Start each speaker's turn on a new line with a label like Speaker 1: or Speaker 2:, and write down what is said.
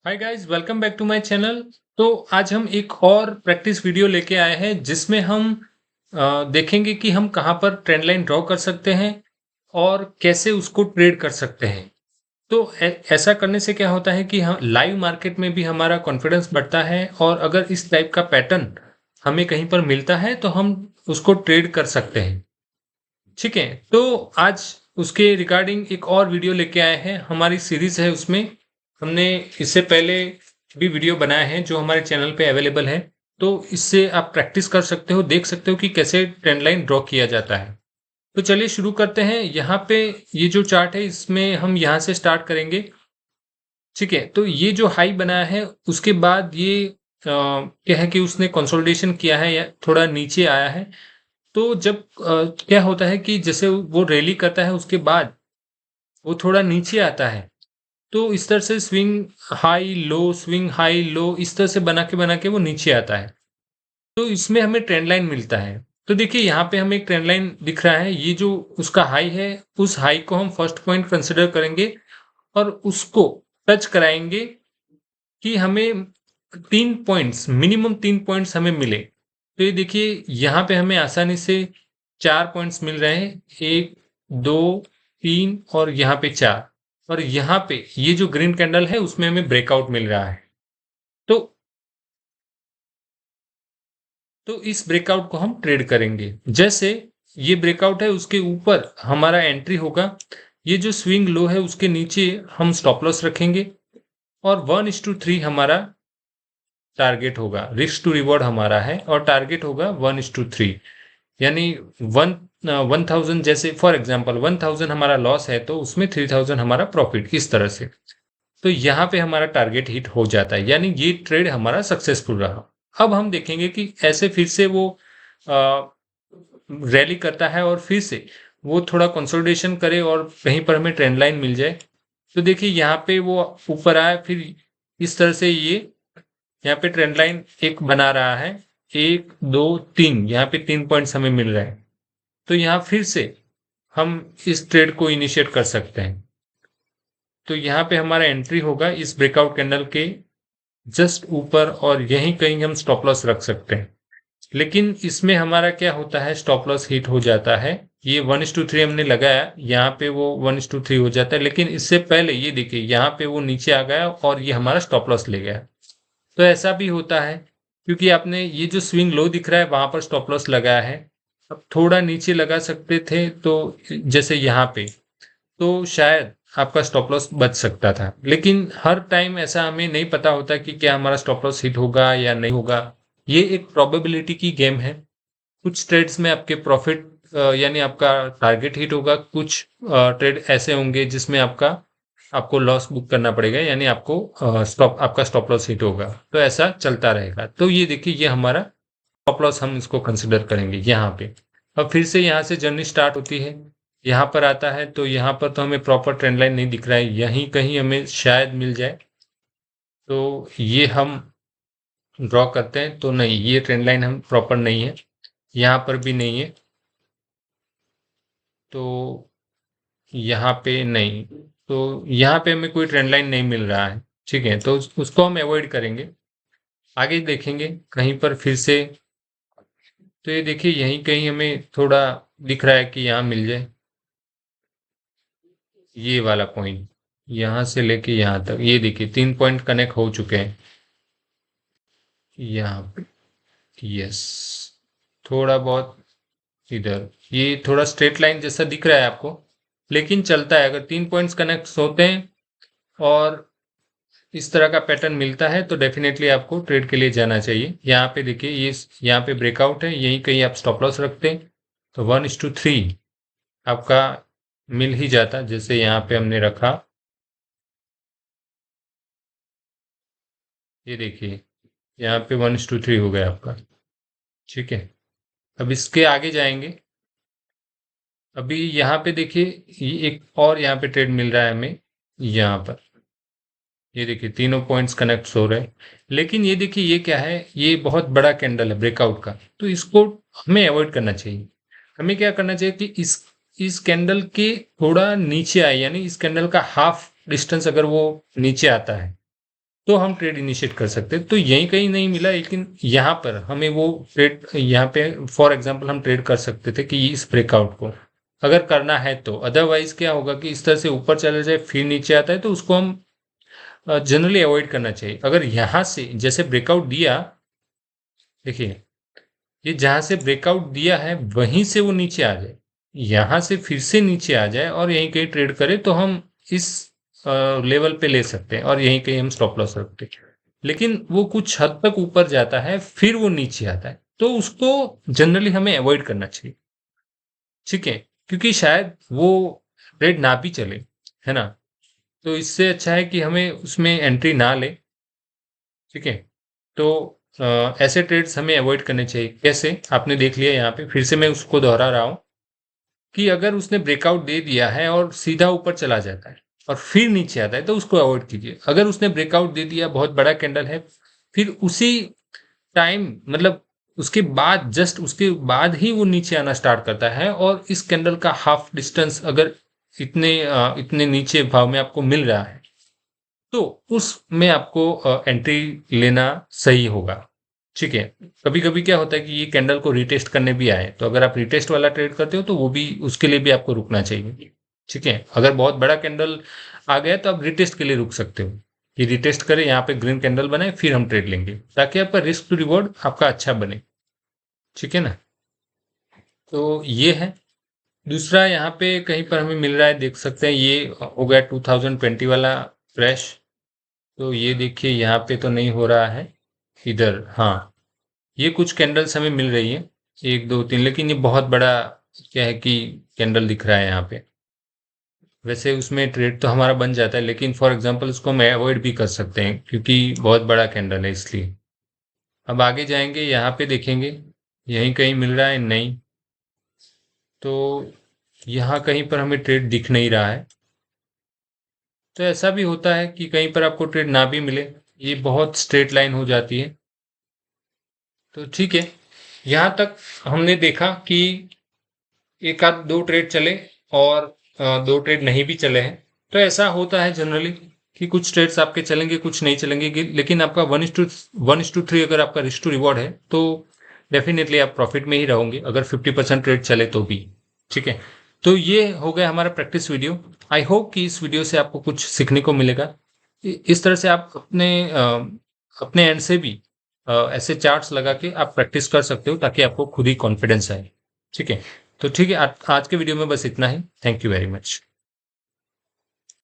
Speaker 1: Hi guys, welcome back to my channel. तो आज हम एक और प्रैक्टिस वीडियो लेके आए हैं जिसमें हम देखेंगे कि हम कहाँ पर ट्रेंड लाइन ड्रॉ कर सकते हैं और कैसे उसको ट्रेड कर सकते हैं। तो ऐसा करने से क्या होता है कि हम लाइव मार्केट में भी हमारा कॉन्फिडेंस बढ़ता है और अगर इस टाइप का पैटर्न हमें कहीं पर मिलता है तो हम उसको ट्रेड कर सकते हैं। ठीक है, तो आज उसके रिगार्डिंग एक और वीडियो लेके आए हैं। हमारी सीरीज है, उसमें हमने इससे पहले भी वीडियो बनाए हैं जो हमारे चैनल पे अवेलेबल है। तो इससे आप प्रैक्टिस कर सकते हो, देख सकते हो कि कैसे ट्रेंड लाइन ड्रॉ किया जाता है। तो चलिए शुरू करते हैं। यहाँ पे ये जो चार्ट है इसमें हम यहाँ से स्टार्ट करेंगे। ठीक है, तो ये जो हाई बनाया है उसके बाद ये क्या है कि उसने कंसोलिडेशन किया है या थोड़ा नीचे आया है। तो जब क्या होता है कि जैसे वो रैली करता है उसके बाद वो थोड़ा नीचे आता है, तो इस तरह से स्विंग हाई लो इस तरह से बना के वो नीचे आता है। तो इसमें हमें ट्रेंड लाइन मिलता है। तो देखिए यहाँ पे हमें एक ट्रेंड लाइन दिख रहा है। ये जो उसका हाई है, उस हाई को हम फर्स्ट पॉइंट कंसिडर करेंगे और उसको टच कराएंगे कि हमें 3 पॉइंट्स, मिनिमम 3 पॉइंट्स हमें मिले। तो ये देखिए यहाँ पे हमें आसानी से 4 पॉइंट्स मिल रहे हैं, 1, 2, 3 और यहाँ पे 4। और यहाँ पे ये जो ग्रीन कैंडल है उसमें हमें ब्रेकआउट मिल रहा है। तो इस ब्रेकआउट को हम ट्रेड करेंगे। जैसे ये ब्रेकआउट है उसके ऊपर हमारा एंट्री होगा। ये जो स्विंग लो है उसके नीचे हम स्टॉप लॉस रखेंगे और 1:3 हमारा टारगेट होगा। रिस्क टू रिवॉर्ड हमारा है और टारगेट होगा 1:3। यानी 1000, जैसे फॉर एग्जांपल 1000 हमारा लॉस है तो उसमें 3000 हमारा प्रॉफिट, इस तरह से। तो यहाँ पे हमारा टारगेट हिट हो जाता है, यानी ये ट्रेड हमारा सक्सेसफुल रहा। अब हम देखेंगे कि ऐसे फिर से वो रैली करता है और फिर से वो थोड़ा कंसोलिडेशन करे और कहीं पर हमें ट्रेंड लाइन मिल जाए। तो देखिए यहाँ पे वो ऊपर आया, फिर इस तरह से ये यहाँ पे ट्रेंड लाइन एक बना रहा है, 1, 2, 3, यहाँ पे 3 पॉइंट्स हमें मिल रहे हैं। तो यहाँ फिर से हम इस ट्रेड को इनिशिएट कर सकते हैं। तो यहाँ पे हमारा एंट्री होगा इस ब्रेकआउट कैंडल के जस्ट ऊपर और यहीं कहीं हम स्टॉप लॉस रख सकते हैं। लेकिन इसमें हमारा क्या होता है, स्टॉप लॉस हिट हो जाता है। ये 1:3 हमने लगाया, यहाँ पे वो 1:3 हो जाता है। लेकिन इससे पहले ये देखिए यहाँ पे वो नीचे आ गया और ये हमारा स्टॉप लॉस ले गया। तो ऐसा भी होता है क्योंकि आपने ये जो स्विंग लो दिख रहा है वहां पर स्टॉप लॉस लगाया है। अब थोड़ा नीचे लगा सकते थे, तो जैसे यहाँ पे, तो शायद आपका स्टॉप लॉस बच सकता था। लेकिन हर टाइम ऐसा हमें नहीं पता होता कि क्या हमारा स्टॉप लॉस हिट होगा या नहीं होगा। ये एक प्रोबेबिलिटी की गेम है। कुछ ट्रेड्स में आपके प्रॉफिट यानी आपका टारगेट हिट होगा, कुछ ट्रेड ऐसे होंगे जिसमें आपको लॉस बुक करना पड़ेगा, यानी आपका स्टॉप लॉस हिट होगा। तो ऐसा चलता रहेगा। तो ये देखिए ये हमारा स्टॉप लॉस, हम इसको कंसिडर करेंगे यहाँ पे। अब फिर से यहाँ से जर्नी स्टार्ट होती है, यहाँ पर आता है। तो यहाँ पर तो हमें प्रॉपर ट्रेंड लाइन नहीं दिख रहा है, यहीं कहीं हमें शायद मिल जाए। तो ये हम ड्रॉ करते हैं, तो नहीं, ये ट्रेंड लाइन हम प्रॉपर नहीं है, यहाँ पर भी नहीं है, तो यहाँ पे नहीं। तो यहाँ पे हमें कोई ट्रेंड लाइन नहीं मिल रहा है। ठीक है, तो उसको हम अवॉइड करेंगे। आगे देखेंगे कहीं पर फिर से। तो ये देखिए यहीं कहीं हमें थोड़ा दिख रहा है कि यहाँ मिल जाए ये वाला पॉइंट, यहाँ से लेके यहाँ तक। ये देखिए 3 पॉइंट कनेक्ट हो चुके हैं यहाँ पे। यस, थोड़ा बहुत इधर ये थोड़ा स्ट्रेट लाइन जैसा दिख रहा है आपको, लेकिन चलता है। अगर 3 पॉइंट्स कनेक्ट होते हैं और इस तरह का पैटर्न मिलता है तो डेफिनेटली आपको ट्रेड के लिए जाना चाहिए। यहाँ पे देखिए ये यहाँ पे ब्रेकआउट है, यहीं कहीं आप स्टॉप लॉस रखते हैं तो 1:3 आपका मिल ही जाता। जैसे यहाँ पे हमने रखा, ये देखिए यहाँ पे 1:3 हो गया आपका। ठीक है, अब इसके आगे जाएंगे। अभी यहाँ पे देखिए ये एक और यहाँ पे ट्रेड मिल रहा है हमें यहाँ पर। ये देखिए तीनों पॉइंट्स कनेक्ट हो रहे हैं। लेकिन ये देखिए ये क्या है, ये बहुत बड़ा कैंडल है ब्रेकआउट का, तो इसको हमें अवॉइड करना चाहिए। हमें क्या करना चाहिए कि इस कैंडल के थोड़ा नीचे आए, यानी इस कैंडल का हाफ डिस्टेंस अगर वो नीचे आता है तो हम ट्रेड इनिशिएट कर सकते हैं। तो यहीं कहीं नहीं मिला, लेकिन यहाँ पर हमें वो ट्रेड, यहाँ पे फॉर एग्जांपल हम ट्रेड कर सकते थे कि इस ब्रेकआउट को अगर करना है तो। अदरवाइज क्या होगा कि इस तरह से ऊपर चला जाए फिर नीचे आता है, तो उसको हम जनरली अवॉइड करना चाहिए। अगर यहाँ से जैसे ब्रेकआउट दिया, देखिए ये जहां से ब्रेकआउट दिया है वहीं से वो नीचे आ जाए, यहां से फिर से नीचे आ जाए और यहीं कहीं ट्रेड करे, तो हम इस लेवल पे ले सकते हैं और यहीं कहीं हम स्टॉप लॉस रखते हैं। लेकिन वो कुछ हद तक ऊपर जाता है फिर वो नीचे आता है, तो उसको जनरली हमें अवॉइड करना चाहिए, ठीक है, क्योंकि शायद वो ट्रेड ना भी चले, है ना। तो इससे अच्छा है कि हमें उसमें एंट्री ना ले, ठीक है। तो ऐसे ट्रेड्स हमें अवॉइड करने चाहिए। कैसे, आपने देख लिया, यहाँ पे फिर से मैं उसको दोहरा रहा हूँ कि अगर उसने ब्रेकआउट दे दिया है और सीधा ऊपर चला जाता है और फिर नीचे आता है, तो उसको अवॉइड कीजिए। अगर उसने ब्रेकआउट दे दिया, बहुत बड़ा कैंडल है, फिर उसी टाइम, मतलब उसके बाद, जस्ट उसके बाद ही वो नीचे आना स्टार्ट करता है और इस कैंडल का हाफ डिस्टेंस अगर इतने नीचे भाव में आपको मिल रहा है, तो उसमें आपको एंट्री लेना सही होगा, ठीक है। कभी कभी क्या होता है कि ये कैंडल को रिटेस्ट करने भी आए, तो अगर आप रिटेस्ट वाला ट्रेड करते हो तो वो भी, उसके लिए भी आपको रुकना चाहिए, ठीक है। अगर बहुत बड़ा कैंडल आ गया तो आप रिटेस्ट के लिए रुक सकते हो कि रिटेस्ट करे, यहाँ पे ग्रीन कैंडल बनाए, फिर हम ट्रेड लेंगे, ताकि आपका रिस्क टू रिवॉर्ड आपका अच्छा बने, ठीक है ना। तो ये है। दूसरा यहाँ पे कहीं पर हमें मिल रहा है, देख सकते हैं, ये हो गया 2020 वाला क्रैश। तो ये देखिए यहाँ पे तो नहीं हो रहा है, इधर हाँ, ये कुछ कैंडल्स हमें मिल रही है, एक दो तीन, लेकिन ये बहुत बड़ा क्या है कि कैंडल दिख रहा है यहाँ पे। वैसे उसमें ट्रेड तो हमारा बन जाता है, लेकिन फॉर एग्जांपल उसको हम अवॉइड भी कर सकते हैं क्योंकि बहुत बड़ा कैंडल है, इसलिए। अब आगे जाएंगे, यहाँ पे देखेंगे, यहीं कहीं मिल रहा है, नहीं। तो यहाँ कहीं पर हमें ट्रेड दिख नहीं रहा है। तो ऐसा भी होता है कि कहीं पर आपको ट्रेड ना भी मिले, ये बहुत स्ट्रेट लाइन हो जाती है। तो ठीक है, यहाँ तक हमने देखा कि एक आध दो ट्रेड चले और दो ट्रेड नहीं भी चले हैं। तो ऐसा होता है जनरली कि कुछ ट्रेड्स आपके चलेंगे, कुछ नहीं चलेंगे, लेकिन आपका 1:3 अगर आपका रिस्क टू रिवॉर्ड है, तो डेफिनेटली आप प्रॉफिट में ही रहोगे, अगर 50% ट्रेड चले तो भी, ठीक है। तो ये हो गया हमारा प्रैक्टिस वीडियो। आई होप कि इस वीडियो से आपको कुछ सीखने को मिलेगा। इस तरह से आप अपने एंड से भी ऐसे चार्ट्स लगा के आप प्रैक्टिस कर सकते हो, ताकि आपको खुद ही कॉन्फिडेंस आए, ठीक है। तो ठीक है, आज के वीडियो में बस इतना ही। Thank you very much.